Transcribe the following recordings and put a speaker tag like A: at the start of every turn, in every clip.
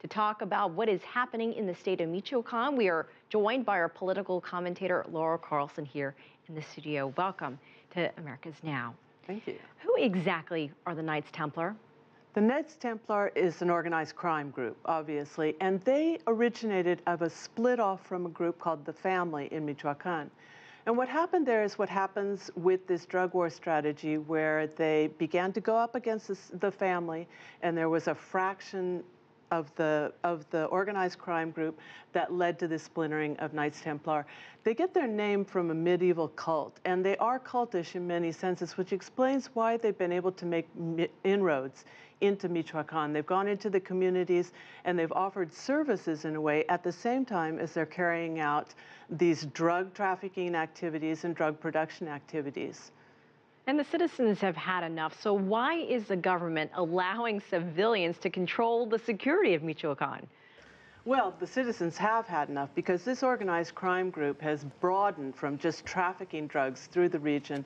A: To talk about what is happening in the state of Michoacan, we are joined by our political commentator, Laura Carlsen, here in the studio. Welcome to America's Now.
B: Thank you.
A: Who exactly are the Knights Templar?
B: The Knights Templar is an organized crime group, obviously, and they originated of a split off from a group called the Family in Michoacan. And what happened there is what happens with this drug war strategy, where they began to go up against the family, and there was a fraction of the organized crime group that led to the splintering of Knights Templar. They get their name from a medieval cult, and they are cultish in many senses, which explains why they've been able to make inroads into Michoacan. They've gone into the communities and they've offered services in a way at the same time as they're carrying out these drug trafficking activities and drug production activities.
A: And the citizens have had enough. So why is the government allowing civilians to control the security of Michoacan?
B: Well, the citizens have had enough because this organized crime group has broadened from just trafficking drugs through the region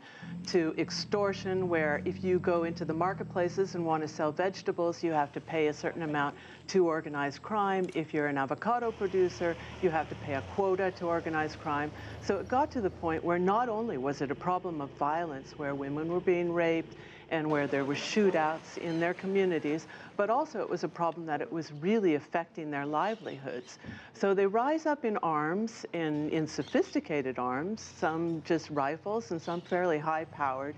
B: to extortion, where if you go into the marketplaces and want to sell vegetables, you have to pay a certain amount to organized crime. If you're an avocado producer, you have to pay a quota to organized crime. So it got to the point where not only was it a problem of violence, where women were being raped and where there were shootouts in their communities, but also it was a problem that it was really affecting their livelihoods. So they rise up in arms, in sophisticated arms, some just rifles and some fairly high-powered,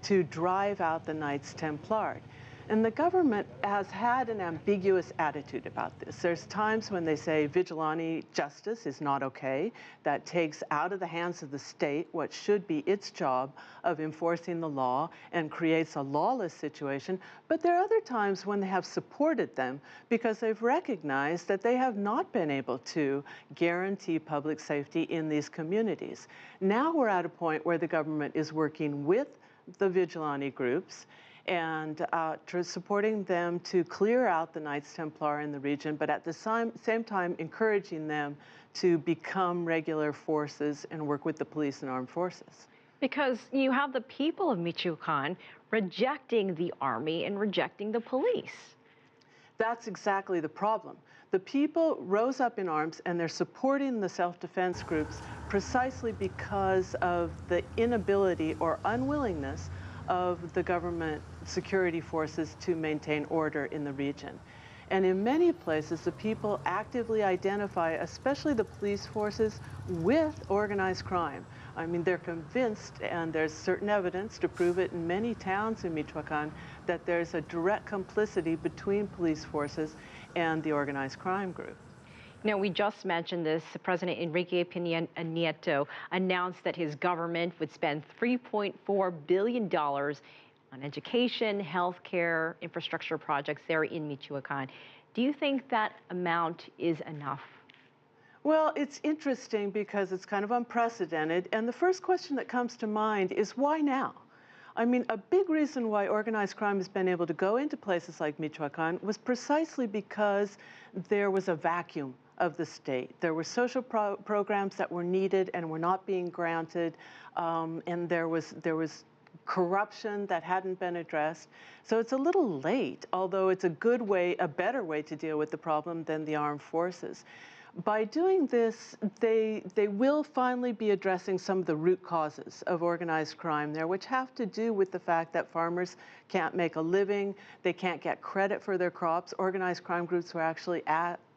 B: to drive out the Knights Templar. And the government has had an ambiguous attitude about this. There's times when they say vigilante justice is not okay. That takes out of the hands of the state what should be its job of enforcing the law and creates a lawless situation. But there are other times when they have supported them because they've recognized that they have not been able to guarantee public safety in these communities. Now we're at a point where the government is working with the vigilante groups and supporting them to clear out the Knights Templar in the region, but at the same time encouraging them to become regular forces and work with the police and armed forces.
A: Because you have the people of Michoacan rejecting the army and rejecting the police.
B: That's exactly the problem. The people rose up in arms and they're supporting the self-defense groups precisely because of the inability or unwillingness of the government security forces to maintain order in the region. And in many places, the people actively identify, especially the police forces, with organized crime. I mean, they're convinced, and there's certain evidence to prove it in many towns in Michoacan, that there's a direct complicity between police forces and the organized crime group.
A: Now, we just mentioned this. President Enrique PeNA Nieto announced that his government would spend $3.4 billion on education, healthcare, infrastructure projects there in Michoacan. Do you think that amount is enough?
B: Well, it's interesting because it's kind of unprecedented. And the first question that comes to mind is, why now? I mean, a big reason why organized crime has been able to go into places like Michoacan was precisely because there was a vacuum of the state. There were social programs that were needed and were not being granted, and there was corruption that hadn't been addressed. So it's a little late, although it's a good way, a better way to deal with the problem than the armed forces. By doing this, they will finally be addressing some of the root causes of organized crime there, which have to do with the fact that farmers can't make a living, they can't get credit for their crops. Organized crime groups were actually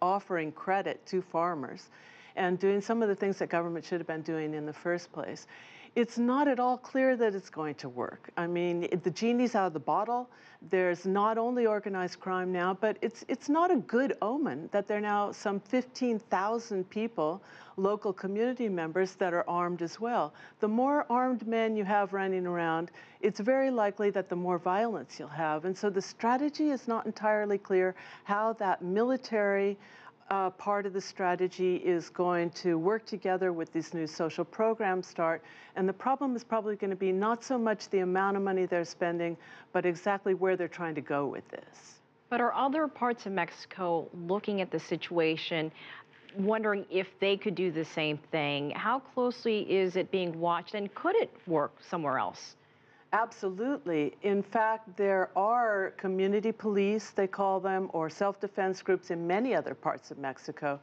B: offering credit to farmers and doing some of the things that government should have been doing in the first place. It's not at all clear that it's going to work. I mean, the genie's out of the bottle. There's not only organized crime now, but it's not a good omen that there are now some 15,000 people, local community members, that are armed as well. The more armed men you have running around, it's very likely that the more violence you'll have. And so the strategy is not entirely clear how that military part of the strategy is going to work together with these new social programs start. And the problem is probably going to be not so much the amount of money they're spending, but exactly where they're trying to go with this.
A: But are other parts of Mexico looking at the situation, wondering if they could do the same thing? How closely is it being watched, and could it work somewhere else?
B: Absolutely. In fact, there are community police, they call them, or self-defense groups in many other parts of Mexico.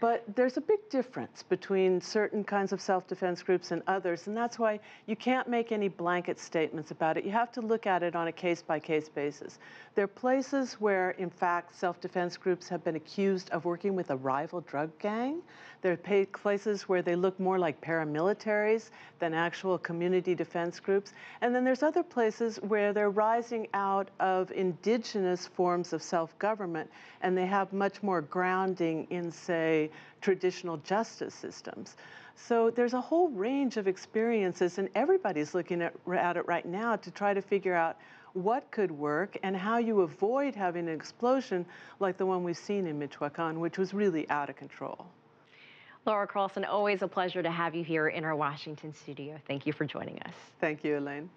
B: But there's a big difference between certain kinds of self-defense groups and others, and that's why you can't make any blanket statements about it. You have to look at it on a case-by-case basis. There are places where, in fact, self-defense groups have been accused of working with a rival drug gang. There are places where they look more like paramilitaries than actual community defense groups. And then there's other places where they're rising out of indigenous forms of self-government, and they have much more grounding in, say, traditional justice systems. So there's a whole range of experiences, and everybody's looking at it right now to try to figure out what could work and how you avoid having an explosion like the one we've seen in Michoacan, which was really out of control.
A: Laura Carlsen, always a pleasure to have you here in our Washington studio. Thank you for joining us.
B: Thank you, Elaine.